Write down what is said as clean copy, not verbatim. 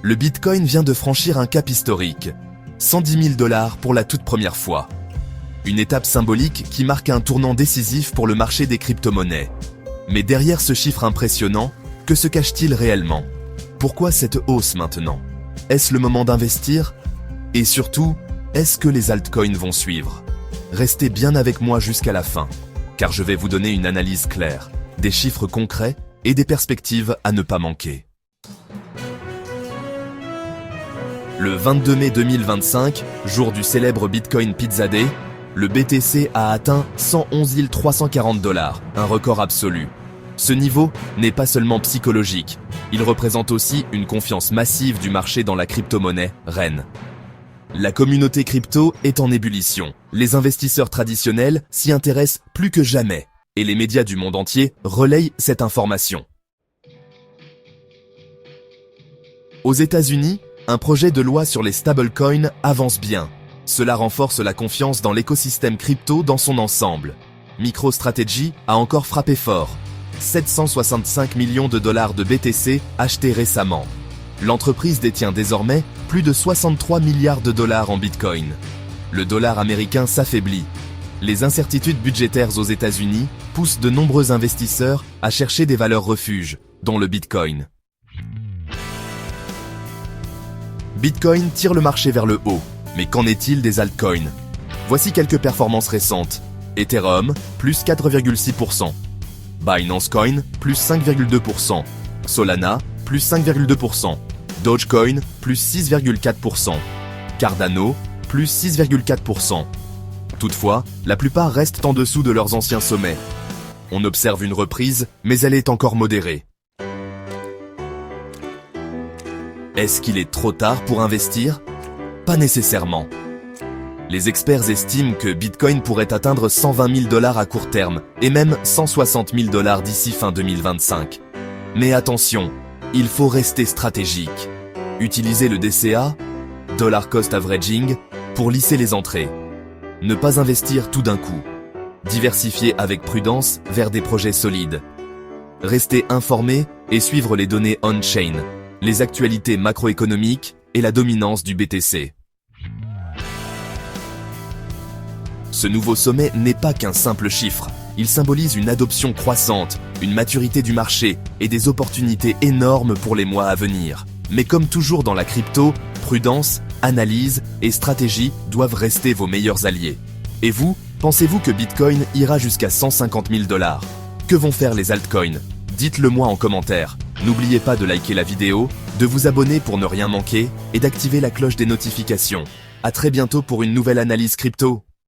Le Bitcoin vient de franchir un cap historique. 110 000 $ pour la toute première fois. Une étape symbolique qui marque un tournant décisif pour le marché des crypto-monnaies. Mais derrière ce chiffre impressionnant, que se cache-t-il réellement? Pourquoi cette hausse maintenant? Est-ce le moment d'investir? Et surtout, est-ce que les altcoins vont suivre? Restez bien avec moi jusqu'à la fin, car je vais vous donner une analyse claire, des chiffres concrets et des perspectives à ne pas manquer. Le 22 mai 2025, jour du célèbre Bitcoin Pizza Day, le BTC a atteint 111 340 $, un record absolu. Ce niveau n'est pas seulement psychologique, il représente aussi une confiance massive du marché dans la crypto-monnaie reine. La communauté crypto est en ébullition. Les investisseurs traditionnels s'y intéressent plus que jamais, et les médias du monde entier relayent cette information. Aux États-Unis, un projet de loi sur les stablecoins avance bien. Cela renforce la confiance dans l'écosystème crypto dans son ensemble. MicroStrategy a encore frappé fort. 765 millions de $ de BTC achetés récemment. L'entreprise détient désormais plus de 63 milliards de $ en Bitcoin. Le dollar américain s'affaiblit. Les incertitudes budgétaires aux États-Unis poussent de nombreux investisseurs à chercher des valeurs refuges, dont le Bitcoin. Bitcoin tire le marché vers le haut, mais qu'en est-il des altcoins? Voici quelques performances récentes. Ethereum, plus 4,6%. Binance Coin, plus 5,2%. Solana, plus 5,2%. Dogecoin, plus 6,4%. Cardano, plus 6,4%. Toutefois, la plupart restent en dessous de leurs anciens sommets. On observe une reprise, mais elle est encore modérée. Est-ce qu'il est trop tard pour investir? Pas nécessairement. Les experts estiment que Bitcoin pourrait atteindre 120 000 $ à court terme, et même 160 000 $ d'ici fin 2025. Mais attention, il faut rester stratégique. Utilisez le DCA, Dollar Cost Averaging, pour lisser les entrées. Ne pas investir tout d'un coup. Diversifier avec prudence vers des projets solides. Rester informé et suivre les données on-chain, les actualités macroéconomiques et la dominance du BTC. Ce nouveau sommet n'est pas qu'un simple chiffre. Il symbolise une adoption croissante, une maturité du marché et des opportunités énormes pour les mois à venir. Mais comme toujours dans la crypto, prudence, analyse et stratégie doivent rester vos meilleurs alliés. Et vous, pensez-vous que Bitcoin ira jusqu'à 150 000 $? Que vont faire les altcoins? Dites-le moi en commentaire. N'oubliez pas de liker la vidéo, de vous abonner pour ne rien manquer et d'activer la cloche des notifications. À très bientôt pour une nouvelle analyse crypto.